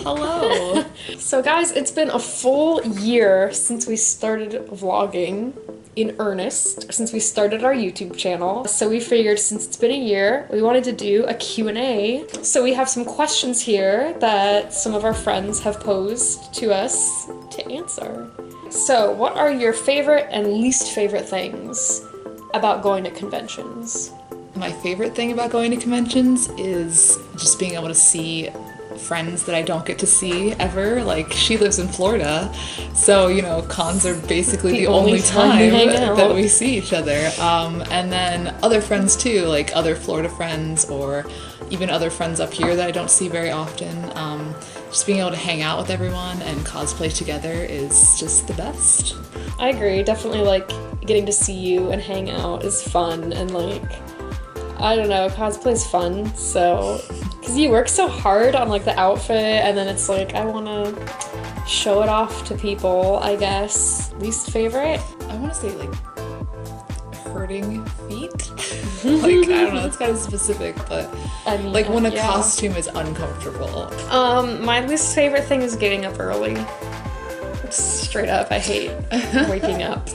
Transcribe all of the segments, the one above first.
Hello. So guys, it's been a full year since we started vlogging in earnest, since we started our YouTube channel. So we figured since it's been a year, we wanted to do a Q&A. So we have some questions here that some of our friends have posed to us to answer. So what are your favorite and least favorite things about going to conventions? My favorite thing about going to conventions is just being able to see friends that I don't get to see ever. Like, she lives in Florida, so, you know, cons are basically the only time that we see each other. And then other friends too, like other Florida friends or even other friends up here that I don't see very often. Just being able to hang out with everyone and cosplay together is just the best. I agree. Definitely, like, getting to see you and hang out is fun, and like, I don't know, cosplay's fun, so, because you work so hard on, like, the outfit, and then it's like, I want to show it off to people, I guess. Least favorite? I want to say, like, hurting feet? Like, I don't know, it's kind of specific, but, I mean, like, when a costume is uncomfortable. My least favorite thing is getting up early. Straight up, I hate waking up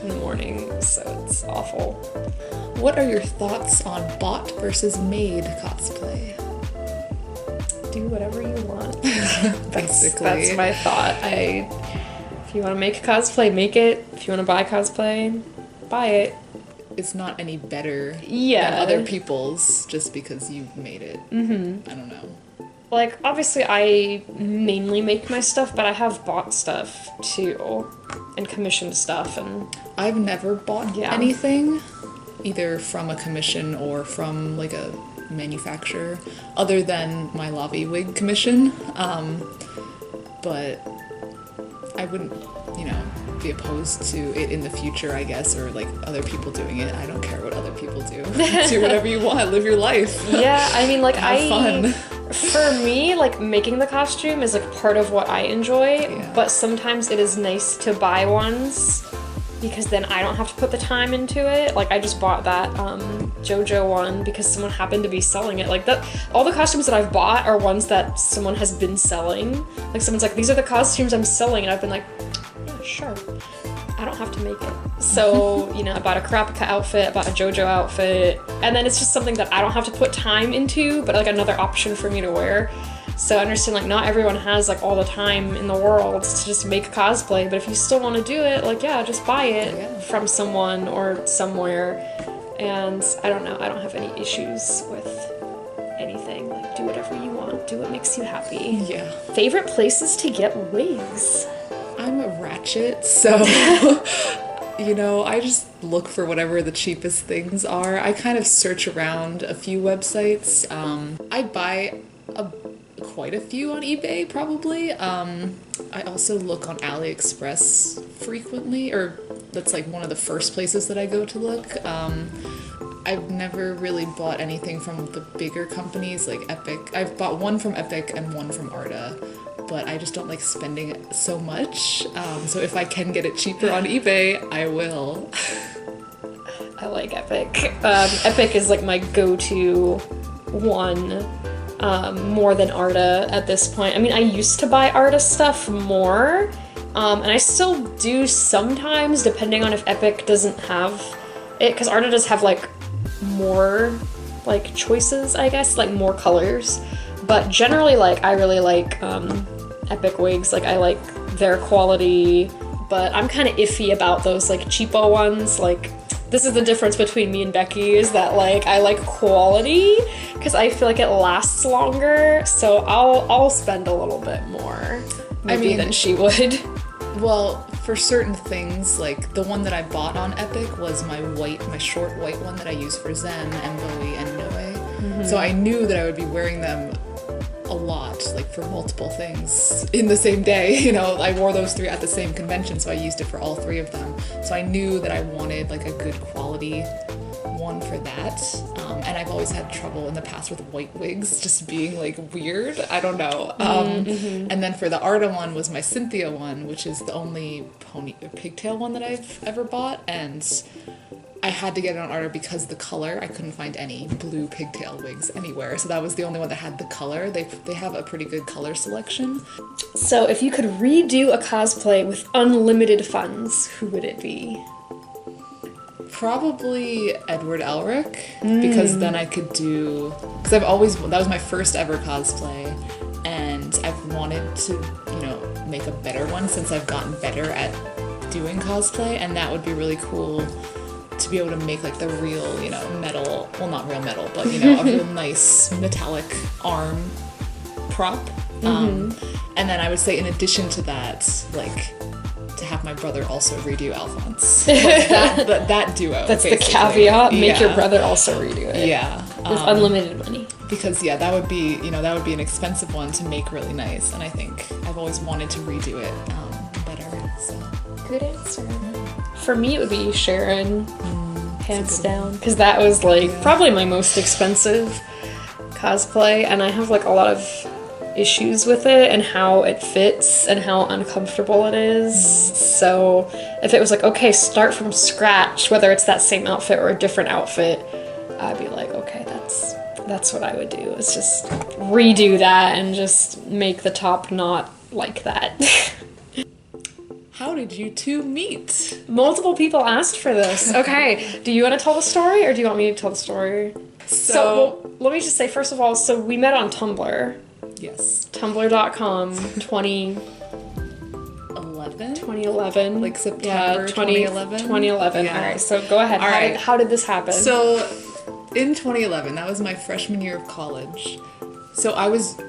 in the morning, so it's awful. What are your thoughts on bought versus made cosplay? Do whatever you want. Basically. That's my thought. If you want to make a cosplay, make it. If you want to buy cosplay, buy it. It's not any better than other people's just because you made it. I don't know. Like, obviously I mainly make my stuff, but I have bought stuff too, and commissioned stuff, and I've never bought anything, either from a commission or from, like, a manufacturer, other than my Lavi wig commission, but I wouldn't, you know, be opposed to it in the future, I guess, or, like, other people doing it. I don't care what other people do. Do whatever you want, live your life. Yeah, I mean, like, have fun. For me, like, making the costume is, like, part of what I enjoy, but sometimes it is nice to buy ones because then I don't have to put the time into it. Like, I just bought that JoJo one because someone happened to be selling it. Like, that, all the costumes that I've bought are ones that someone has been selling. Like, someone's like, these are the costumes I'm selling, and I've been like, yeah, sure. I don't have to make it. So, you know, I bought a Karapika outfit, I bought a JoJo outfit, and then it's just something that I don't have to put time into, but, like, another option for me to wear. So I understand, like, not everyone has, like, all the time in the world to just make a cosplay, but if you still want to do it, like, yeah, just buy it from someone or somewhere. And I don't know, I don't have any issues with anything. Like, do whatever you want, do what makes you happy. Yeah. Favorite places to get wigs? I'm a ratchet, so, you know, I just look for whatever the cheapest things are. I kind of search around a few websites. I buy quite a few on eBay, probably. I also look on AliExpress frequently, or that's, like, one of the first places that I go to look. I've never really bought anything from the bigger companies, like Epic. I've bought one from Epic and one from Arta, but I just don't like spending it so much. So if I can get it cheaper on eBay, I will. I like Epic. Epic is, like, my go-to one, more than Arta at this point. I mean, I used to buy Arta stuff more, and I still do sometimes, depending on if Epic doesn't have it, because Arta does have, like, more, like, choices, I guess, like, more colors. But generally, like, I really like Epic wigs. Like, I like their quality, but I'm kind of iffy about those, like, cheapo ones. Like, this is the difference between me and Becky, is that, like, I like quality because I feel like it lasts longer, so I'll spend a little bit more maybe than she would. Well, for certain things, like, the one that I bought on Epic was my short white one that I use for Zen and Bowie and Noe. So I knew that I would be wearing them a lot, like, for multiple things in the same day. You know, I wore those three at the same convention, so I used it for all three of them. So I knew that I wanted, like, a good quality one for that. And I've always had trouble in the past with white wigs just being, like, weird. I don't know. And then for the Arta one was my Cynthia one, which is the only pigtail one that I've ever bought, and I had to get it on order because the color, I couldn't find any blue pigtail wigs anywhere. So that was the only one that had the color. They have a pretty good color selection. So if you could redo a cosplay with unlimited funds, who would it be? Probably Edward Elric, because then I could do, because that was my first ever cosplay, and I've wanted to, you know, make a better one since I've gotten better at doing cosplay, and that would be really cool to be able to make like the real, you know, metal, well, not real metal, but, you know, a real nice metallic arm prop. And then I would say in addition to that, like, to have my brother also redo Alphonse. Like that duo. That's basically. the caveat. Make your brother also redo it. Yeah. With unlimited money. Because yeah, that would be, you know, that would be an expensive one to make really nice, and I think I've always wanted to redo it better. So good answer. For me, it would be Sharon, hands down, because that was like probably my most expensive cosplay, and I have like a lot of issues with it and how it fits and how uncomfortable it is. So if it was like, okay, start from scratch, whether it's that same outfit or a different outfit, I'd be like, okay, that's what I would do, is just redo that and just make the top not like that. how did you two meet? Multiple people asked for this. Okay, do you want to tell the story or do you want me to tell the story? So well, let me just say, first of all, so we met on Tumblr. Yes. Tumblr.com 2011? Like September 2011? 2011. Yeah. Alright, so go ahead. All right. How did this happen? So in 2011, that was my freshman year of college. So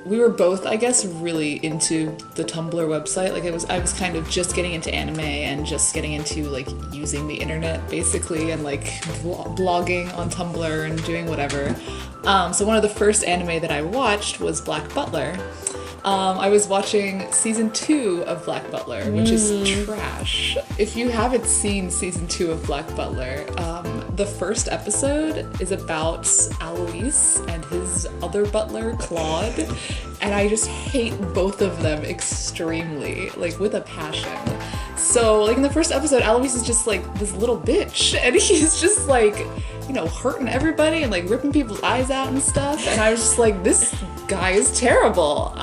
we were both, I guess, really into the Tumblr website. Like I was kind of just getting into anime and just getting into like using the internet basically, and like blogging on Tumblr and doing whatever. So one of the first anime that I watched was Black Butler. I was watching season 2 of Black Butler, which is trash. If you haven't seen season 2 of Black Butler, the first episode is about Alois and his other butler, Claude, and I just hate both of them extremely, like with a passion. So, like in the first episode, Alois is just like this little bitch, and he's just like, you know, hurting everybody and like ripping people's eyes out and stuff, and I was just like, this guy is terrible.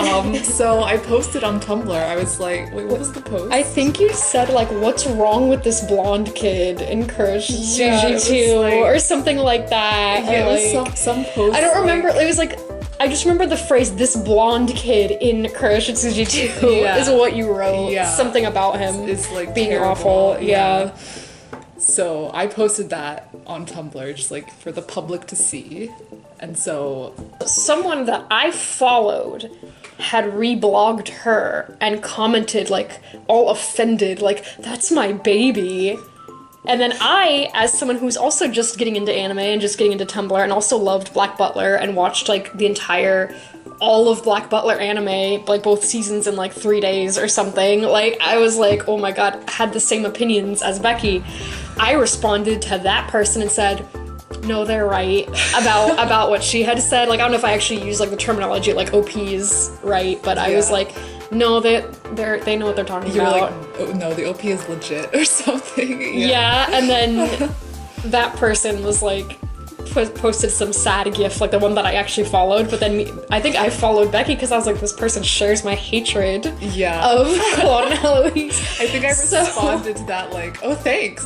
So I posted on Tumblr. I was like, wait, what was the post? I think you said like, what's wrong with this blonde kid in Courage GG2 like, or something like that. Yeah, or it was like, some post. I don't remember. It was like, I just remember the phrase, this blonde kid in Courage GG2 is what you wrote. Yeah. Something about him it's like being terrible. awful. Yeah. So I posted that on Tumblr just like for the public to see. And so someone that I followed had reblogged her and commented like all offended, like, that's my baby. And then I, as someone who's also just getting into anime and just getting into Tumblr and also loved Black Butler and watched like all of Black Butler anime, like both seasons in like 3 days or something, like I was like, oh my god, had the same opinions as Becky. I responded to that person and said, no, they're right about what she had said. Like, I don't know if I actually used like the terminology like OP's right, but I was like, no, they know what they're talking about. You were like, oh, no, the OP is legit or something. Yeah, and then that person was like, posted some sad gif, like the one that I actually followed, but then I think I followed Becky because I was like, this person shares my hatred of Claude and Eloise. I think I responded to that like, oh, thanks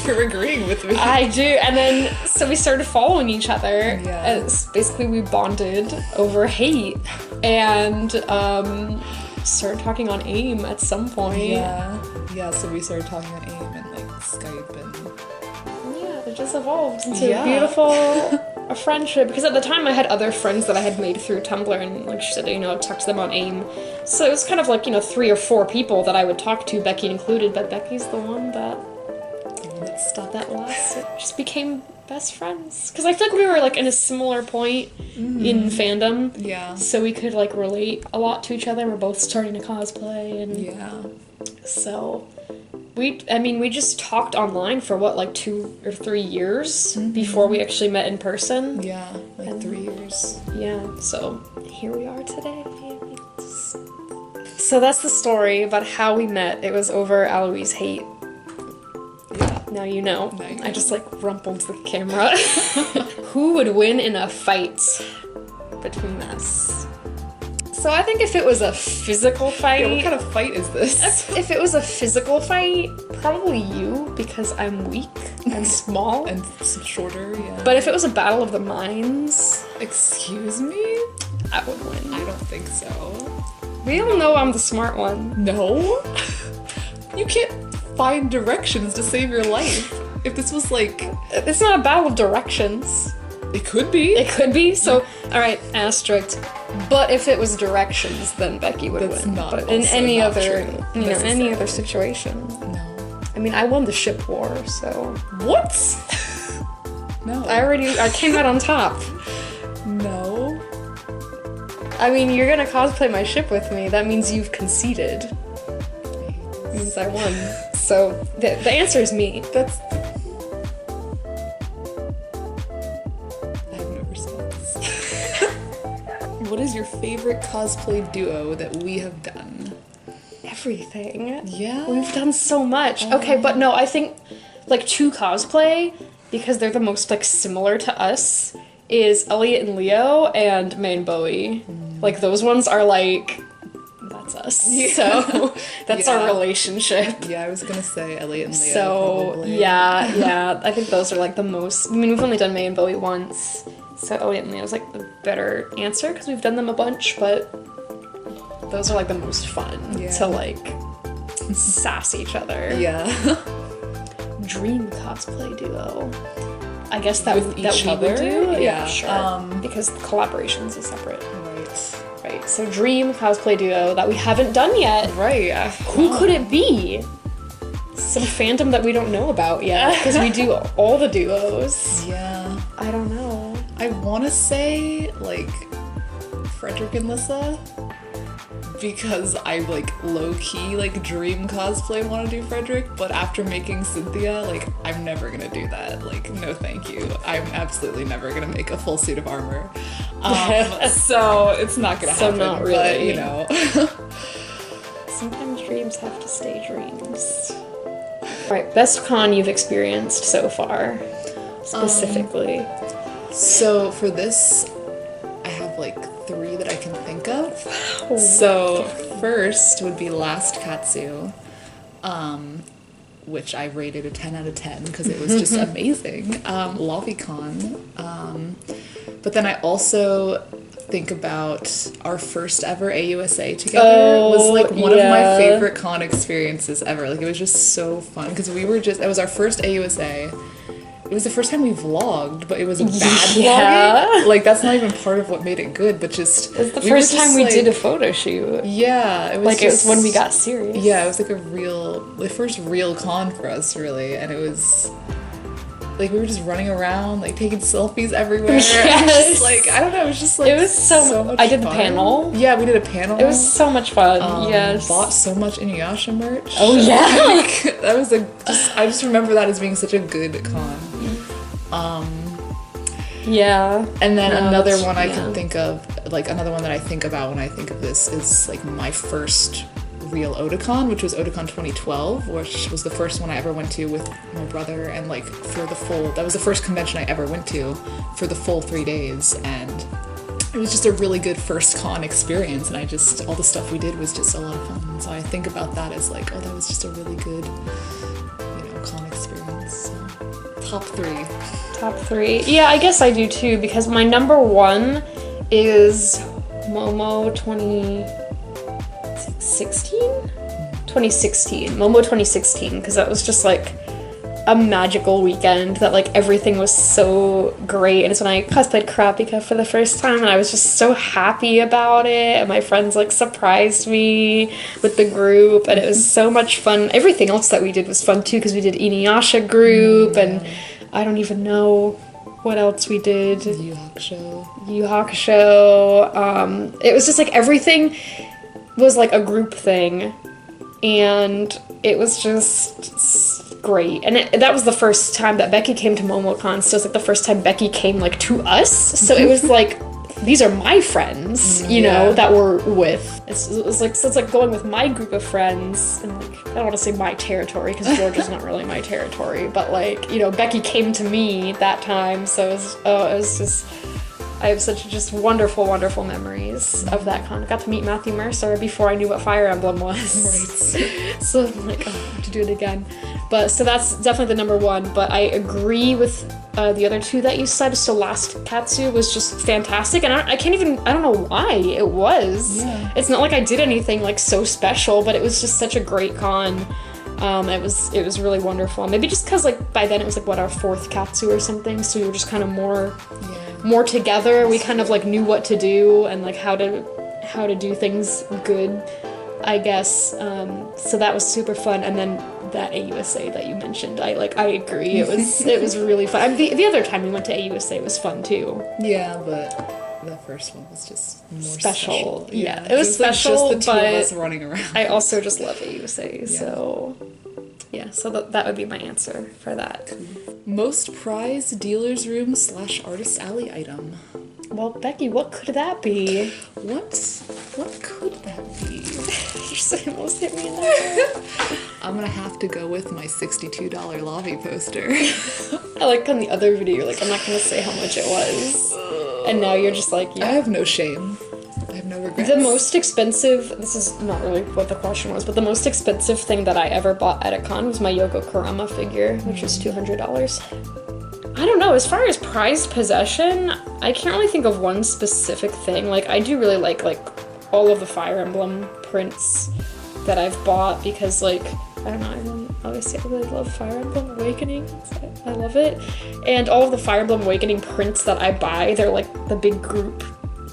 for agreeing with me. I do, and then so we started following each other. As basically we bonded over hate and started talking on AIM at some point. Yeah, so we started talking on AIM and like Skype and it just evolved into a beautiful friendship, because at the time I had other friends that I had made through Tumblr, and like she said, you know, talked to them on AIM, so it was kind of like, you know, 3 or 4 people that I would talk to, Becky included, but Becky's the one that stopped that last. It just became best friends, because I feel like we were like in a similar point in fandom, so we could like relate a lot to each other. We're both starting to cosplay, and so we just talked online for what, like 2 or 3 years before we actually met in person. Yeah, like and 3 years. Yeah, so here we are today. So that's the story about how we met. It was over Alois hate. Now you know. Now you I know. just like rumpled the camera. Who would win in a fight between us? So I think if it was a physical fight... Yeah, what kind of fight is this? If it was a physical fight, probably you, because I'm weak and small. And shorter, yeah. But if it was a battle of the minds, Excuse me? I would win. I don't think so. We all know I'm the smart one. No? You can't find directions to save your life. If this was like... It's not a battle of directions. It could be. It could be, so, alright, asterisk. But if it was directions, then Becky would That's win. not But in also any not other, true, you know, in any necessarily. other situation. No. I mean, I won the ship war, so What? No. I came out on top. No. I mean, you're gonna cosplay my ship with me. That means you've conceded. Means I won. So the answer is me. That's... I have no response. What is your favorite cosplay duo that we have done? Everything. Yeah? We've done so much. Okay, but no, I think like to cosplay, because they're the most like similar to us, is Elliot and Leo and May and Bowie. Like those ones are like that's us. So that's Yeah. our relationship. Yeah, I was gonna say Elliot and Leo. So probably. yeah, I think those are like the most. I mean, we've only done May and Bowie once, so Elliot and Leo is like the better answer because we've done them a bunch. But those are like the most fun to like sass each other. Yeah. Dream cosplay duo. I guess that With that each we would other? do. Yeah, sure. Because collaborations is separate. Right. Right. So dream cosplay duo that we haven't done yet. Right. Yeah. Who could it be? Some fandom that we don't know about yet, because we do all the duos. Yeah. I don't know. I want to say like Frederick and Lissa because I like low key like dream cosplay want to do Frederick, but after making Cynthia, like I'm never gonna do that. Like no, thank you. I'm absolutely never gonna make a full suit of armor. So it's not gonna So happen. not But really. you know. Sometimes dreams have to stay dreams. Alright, best con you've experienced so far, specifically. So for this, I have like 3 that I can think of. So first would be Last Katsu, which I rated a 10 out of 10 because it was just amazing. LobbyCon. But then I also think about our first ever AUSA together. It was like one of my favorite con experiences ever. Like it was just so fun because it was our first AUSA. It was the first time we vlogged, but it was bad vlogging. Like that's not even part of what made it good, but just It's the first time we did a photo shoot. Yeah, it was Like it was when we got serious. Yeah, it was like the first real con for us, really, and it was like we were just running around, like taking selfies everywhere. Yes. Just, like I don't know, it was just like It was so much I did the fun. panel. Yeah, we did a panel. It was so much fun. Yes. Bought so much Inuyasha merch. Oh yeah. Like, that was I just remember that as being such a good con. Yeah. And then No, another that's- one I yeah. can think of, like another one that I think about when I think of this is like my first real Otakon, which was Otakon 2012, which was the first one I ever went to with my brother, and like that was the first convention I ever went to for the full 3 days, and it was just a really good first con experience, and all the stuff we did was just a lot of fun. So I think about that as like, oh, that was just a really good, con experience. So, top 3. Top 3. Yeah, I guess I do too, because my number 1 is Momo 2016? 2016. Momo 2016, because that was just like a magical weekend that like everything was so great, and it's when I cosplayed Kurapika for the first time, and I was just so happy about it, and my friends like surprised me with the group, and it was so much fun. Everything else that we did was fun too, because we did Inuyasha group, and I don't even know what else we did. Yu Hakusho. It was just like everything was like a group thing, and it was just great. And that was the first time that Becky came to MomoCon, so it was like the first time Becky came like to us, so it was like these are my friends, you know, that we're with. It's like going with my group of friends, and like, I don't want to say my territory, because Georgia's not really my territory, but like, you know, Becky came to me that time, so it was just, I have such just wonderful, wonderful memories of that con. I got to meet Matthew Mercer before I knew what Fire Emblem was. Right. So I'm like, oh, I have to do it again. But so that's definitely the number one. But I agree with the other two that you said. So Last Katsu was just fantastic, and I don't know why it was. Yeah. It's not like I did anything like so special, but it was just such a great con. It was really wonderful. Maybe just because like by then it was like our fourth Katsu or something, so we were just kind of more together. We kind of like knew what to do and like how to do things good, I guess. So that was super fun. And then that AUSA that you mentioned, I agree. It was really fun. The other time we went to AUSA was fun too. Yeah, but the first one was just more special. Yeah, it was special. Like just the two but of us running around. I also just love AUSA. So yeah, so that would be my answer for that. Most prized dealer's room / artist alley item. Well, Becky, what could that be? What could that be? You almost hit me in the head. I'm gonna have to go with my $62 lobby poster. I like on the other video, you're like, I'm not gonna say how much it was. And now you're just like, yeah. I have no shame. I have no regrets. The most expensive, this is not really what the question was, but the most expensive thing that I ever bought at a con was my Yoko Kurama figure, which was $200. I don't know, as far as prized possession, I can't really think of one specific thing. Like, I do really like all of the Fire Emblem prints that I've bought, because like, I don't know, obviously I really love Fire Emblem Awakening, so I love it. And all of the Fire Emblem Awakening prints that I buy, they're like the big group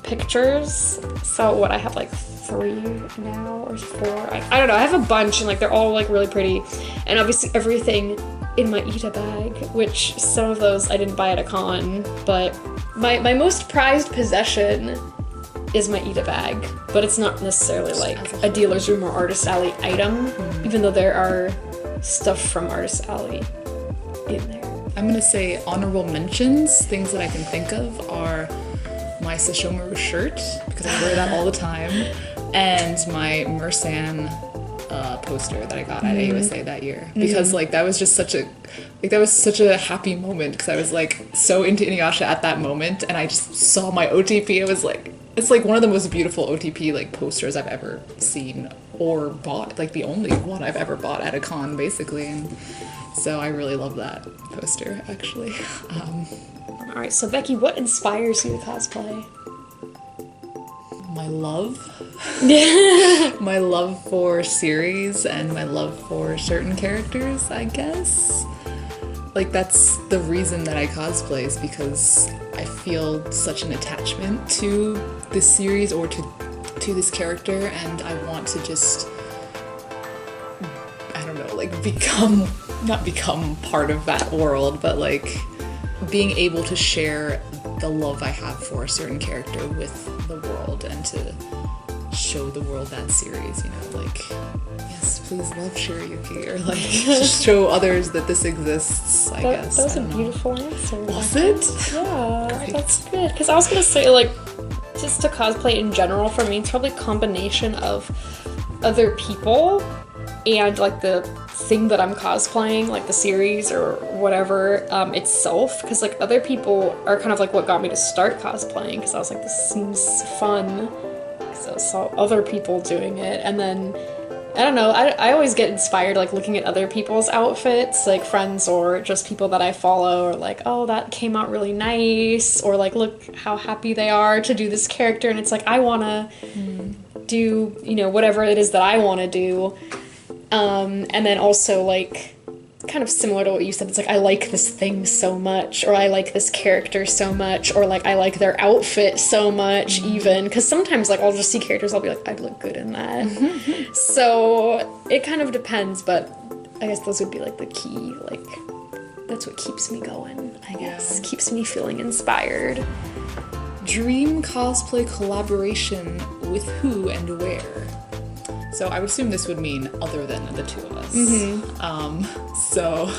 pictures. So I have like 3 now or 4. I don't know, I have a bunch, and like they're all like really pretty. And obviously everything in my Ita bag, which some of those I didn't buy at a con, but my most prized possession is my Ita bag, but it's not necessarily like a dealer's room or artist alley item, even though there are stuff from artist alley in there. I'm gonna say honorable mentions. Things that I can think of are my Sashomaru shirt, because I wear that all the time, and my Mursan poster that I got at AUSA that year, because like that was just such a happy moment, because I was like so into Inuyasha at that moment, and I just saw my OTP. It was like, it's like one of the most beautiful OTP like posters I've ever seen or bought, like the only one I've ever bought at a con basically, and so I really love that poster actually. Alright, so Becky, what inspires you to cosplay? My love. My love for series and my love for certain characters, I guess. Like, that's the reason that I cosplay, is because I feel such an attachment to this series or to this character, and I want to just, I don't know, like not become part of that world, but like being able to share the love I have for a certain character with the world, and to show the world that series, you know, like, yes, please love Shirayuki, or like just show others that this exists, I guess. That was a beautiful answer. Was it? Yeah, Great. That's good. Because I was gonna say, like, just to cosplay in general, for me, it's probably a combination of other people and like the thing that I'm cosplaying, like the series or whatever itself, because like other people are kind of like what got me to start cosplaying, because I was like, this seems fun, because I saw other people doing it. And then I don't know, I always get inspired like looking at other people's outfits, like friends or just people that I follow, or like, oh, that came out really nice, or like, look how happy they are to do this character, and it's like, I want to do, you know, whatever it is that I want to do. And then also, like, kind of similar to what you said, it's like, I like this thing so much, or I like this character so much, or like, I like their outfit so much, even, because sometimes, like, I'll just see characters, I'll be like, I'd look good in that. So it kind of depends, but I guess those would be like the key, like, that's what keeps me going, I guess, keeps me feeling inspired. Dream cosplay collaboration with who and where? So I would assume this would mean other than the two of us. So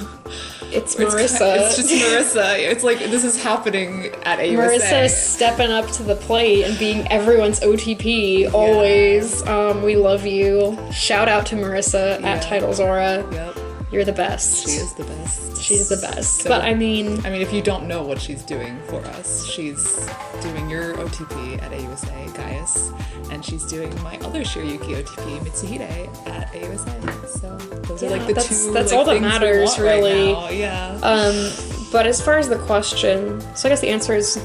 it's Marissa. It's just Marissa. It's like this is happening at AUSA. Marissa is stepping up to the plate and being everyone's OTP always. We love you. Shout out to Marissa at Title Zora. Yep. You're the best. She is the best. She's the best. So, but I mean, if you don't know what she's doing for us, she's doing your OTP at AUSA, Gaius, and she's doing my other Shiryuki OTP, Mitsuhide, at AUSA. So those are like the two. That's like, all that things matters, we want really. Right now. Yeah. But as far as the question, so I guess the answer is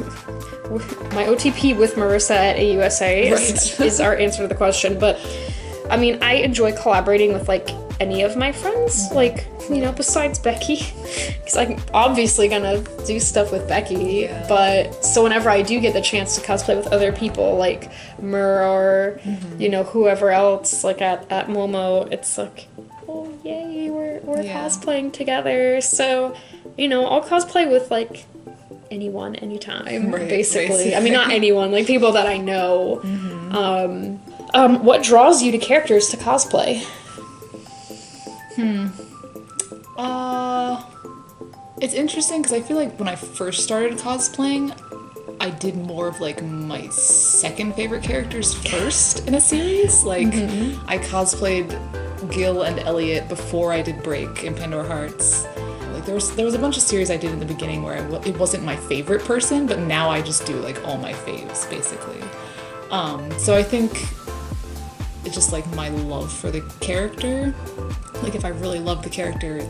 my OTP with Marissa at AUSA is our answer to the question. But I mean, I enjoy collaborating with like any of my friends, like, you know, besides Becky, because I'm obviously gonna do stuff with Becky, but so whenever I do get the chance to cosplay with other people, like Mur or, you know, whoever else, like at Momo, it's like, oh yay, we're cosplaying together. So, you know, I'll cosplay with like anyone, anytime, basically. I mean, not anyone, like people that I know. What draws you to characters to cosplay? It's interesting because I feel like when I first started cosplaying, I did more of like my second favorite characters first in a series. Like I cosplayed Gil and Elliot before I did Break in Pandora Hearts. Like there was a bunch of series I did in the beginning where it wasn't my favorite person, but now I just do like all my faves basically. So I think it's just like my love for the character. Like if I really love the character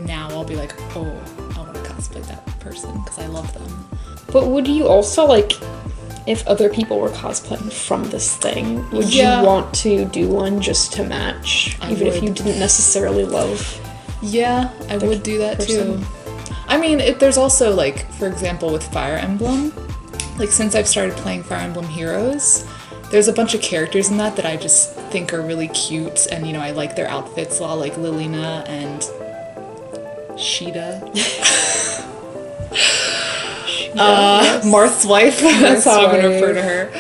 now, I'll be like, oh, I want to cosplay that person because I love them. But would you also like, if other people were cosplaying from this thing, would you want to do one just to match, even if you didn't necessarily love? Yeah, I would do that too. I mean, there's also like, for example, with Fire Emblem, like since I've started playing Fire Emblem Heroes, there's a bunch of characters in that I just think are really cute, and you know, I like their outfits a lot, like Lilina and Sheeta. Marth's wife, that's how I'm gonna refer to her.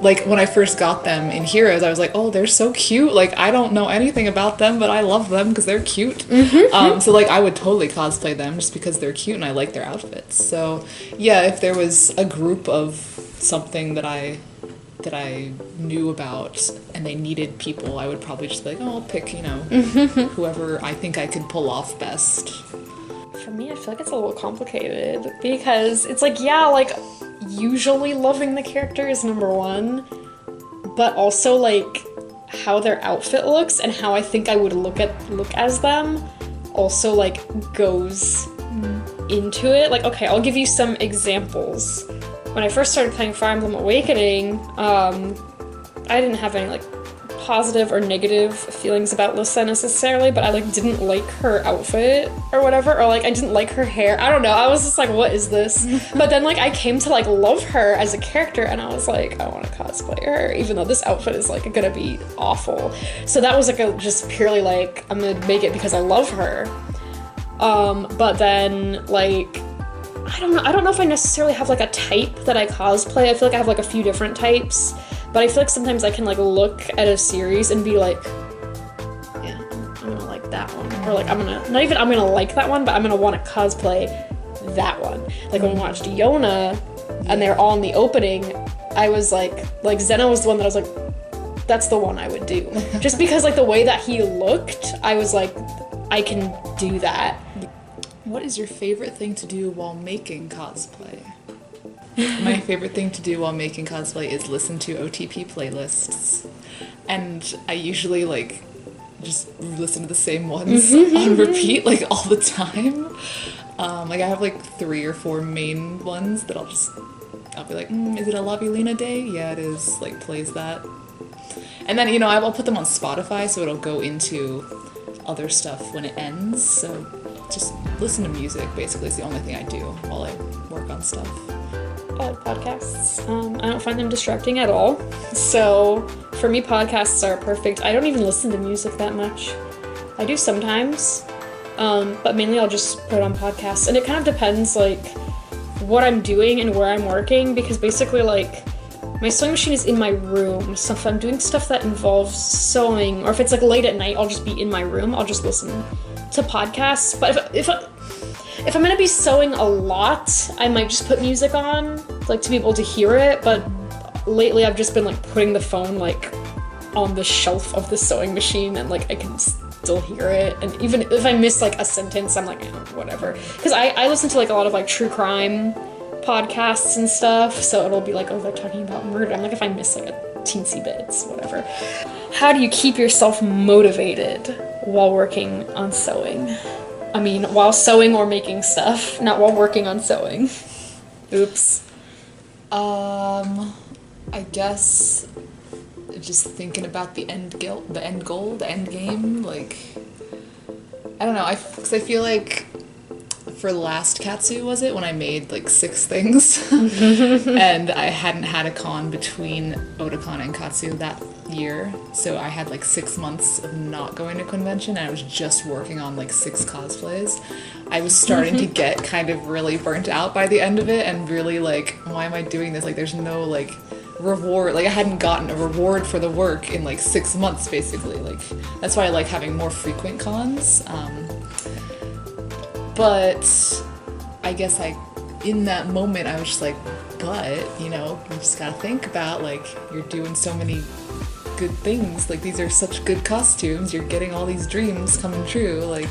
Like when I first got them in Heroes, I was like, oh, they're so cute. Like I don't know anything about them, but I love them because they're cute. So like I would totally cosplay them just because they're cute and I like their outfits. So yeah, if there was a group of something that I knew about and they needed people, I would probably just be like, oh, I'll pick, you know, whoever I think I could pull off best. For me, I feel like it's a little complicated because it's like, yeah, like usually loving the character is number one, but also like how their outfit looks and how I think I would look as them also like goes into it. Like, okay, I'll give you some examples. When I first started playing Fire Emblem Awakening, I didn't have any like positive or negative feelings about Lissa necessarily, but I like didn't like her outfit or whatever, or like I didn't like her hair. I don't know. I was just like, what is this? But then like I came to like love her as a character, and I was like, I want to cosplay her, even though this outfit is like gonna be awful. So that was like just purely like I'm gonna make it because I love her. But then like I don't know if I necessarily have like a type that I cosplay. I feel like I have like a few different types, but I feel like sometimes I can like look at a series and be like, yeah, I'm gonna like that one, or like I'm gonna like that one, but I'm gonna want to cosplay that one. Like when we watched Yona and they're all in the opening, I was like Zena was the one that I was like, that's the one I would do. Just because like the way that he looked, I was like, I can do that. What is your favorite thing to do while making cosplay? My favorite thing to do while making cosplay is listen to OTP playlists. And I usually like just listen to the same ones on repeat like all the time. Like I have like 3 or 4 main ones that I'll be like, is it a Lavilina day? Yeah, it is. Like plays that. And then, you know, I'll put them on Spotify so it'll go into other stuff when it ends. So just listen to music basically is the only thing I do while I work on stuff. Podcasts. I don't find them distracting at all. So for me, podcasts are perfect. I don't even listen to music that much. I do sometimes, but mainly I'll just put on podcasts. And it kind of depends like what I'm doing and where I'm working, because basically like My sewing machine is in my room, so if I'm doing stuff that involves sewing, or if it's like late at night, I'll just be in my room, I'll just listen to podcasts. But if I'm gonna be sewing a lot, I might just put music on, like to be able to hear it, but lately I've just been like putting the phone like on the shelf of the sewing machine, and like I can still hear it, and even if I miss like a sentence, I'm like, whatever. Because I listen to like a lot of like true crime podcasts and stuff, so it'll be like, oh, they're talking about murder. I'm like, if I miss like a teensy bit, it's whatever. How do you keep yourself motivated while working on sewing? I mean, while sewing or making stuff, not while working on sewing. Oops. I guess just thinking about the end goal, the end game. Like, I don't know. Because I feel like for last Katsu, was it when I made like 6 things, and I hadn't had a con between Otakon and Katsu that year, so I had like 6 months of not going to convention, and I was just working on like 6 cosplays. I was starting to get kind of really burnt out by the end of it, and really like, why am I doing this? Like, there's no like reward. Like, I hadn't gotten a reward for the work in like 6 months, basically. Like, that's why I like having more frequent cons. But I guess in that moment I was just like, but, you know, you just gotta think about, like, you're doing so many good things. Like, these are such good costumes. You're getting all these dreams coming true. Like,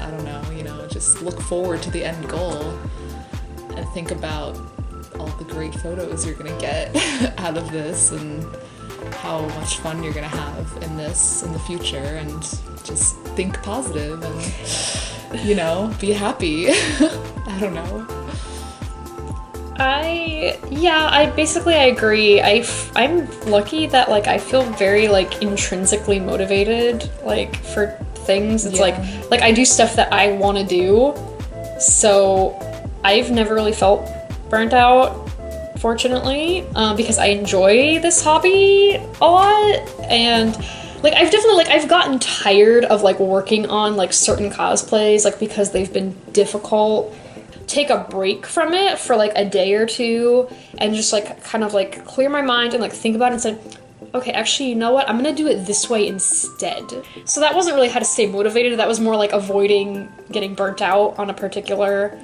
I don't know, you know, just look forward to the end goal and think about all the great photos you're gonna get out of this, and how much fun you're gonna have in this in the future, and just think positive and, you know, be happy. I don't know. I agree. I'm lucky that like I feel very like intrinsically motivated like for things. It's like I do stuff that I want to do, so I've never really felt burnt out, fortunately, because I enjoy this hobby a lot. And like I've gotten tired of like working on like certain cosplays, like because they've been difficult. Take a break from it for like a day or two and just like kind of like clear my mind and like think about it and say, okay, actually, you know what? I'm gonna do it this way instead. So that wasn't really how to stay motivated. That was more like avoiding getting burnt out on a particular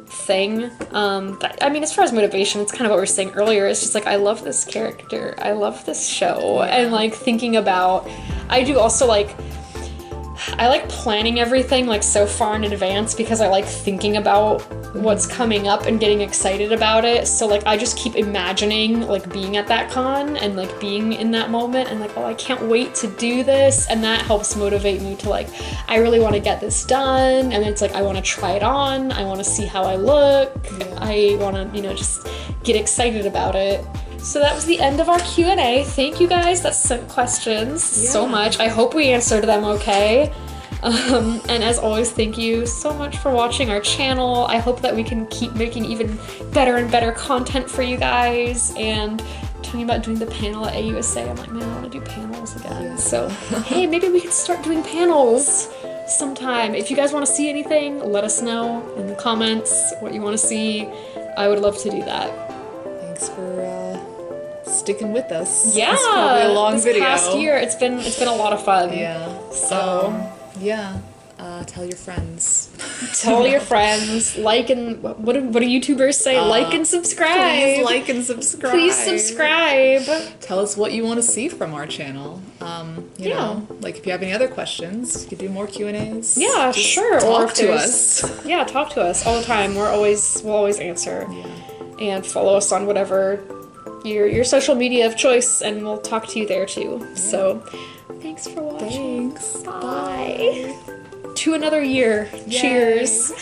thing. I mean, as far as motivation, it's kind of what we were saying earlier. It's just like, I love this character. I love this show. And like thinking about, I do also like, I like planning everything like so far in advance because I like thinking about what's coming up and getting excited about it. So like I just keep imagining like being at that con and like being in that moment and like, oh, I can't wait to do this, and that helps motivate me to like, I really want to get this done, and it's like I want to try it on, I want to see how I look, I want to, you know, just get excited about it. So that was the end of our Q&A. Thank you guys that sent questions so much. I hope we answered them okay. And as always, thank you so much for watching our channel. I hope that we can keep making even better and better content for you guys. And talking about doing the panel at AUSA, I'm like, man, I want to do panels again. So, hey, maybe we could start doing panels sometime. If you guys want to see anything, let us know in the comments what you want to see. I would love to do that. Thanks for sticking with us. Yeah, it's probably a long video. This past year, it's been a lot of fun. Yeah. So tell your friends. Tell your friends. Like and what do YouTubers say? Like and subscribe. Please like and subscribe. Please subscribe. Tell us what you want to see from our channel. You know, like if you have any other questions, you could do more Q&As. Yeah, just sure. Talk to us. Yeah, talk to us all the time. We'll always answer. Yeah. And follow us on whatever your social media of choice, and we'll talk to you there too. Yeah. So, thanks for watching. Thanks. Bye. To another year. Yay. Cheers.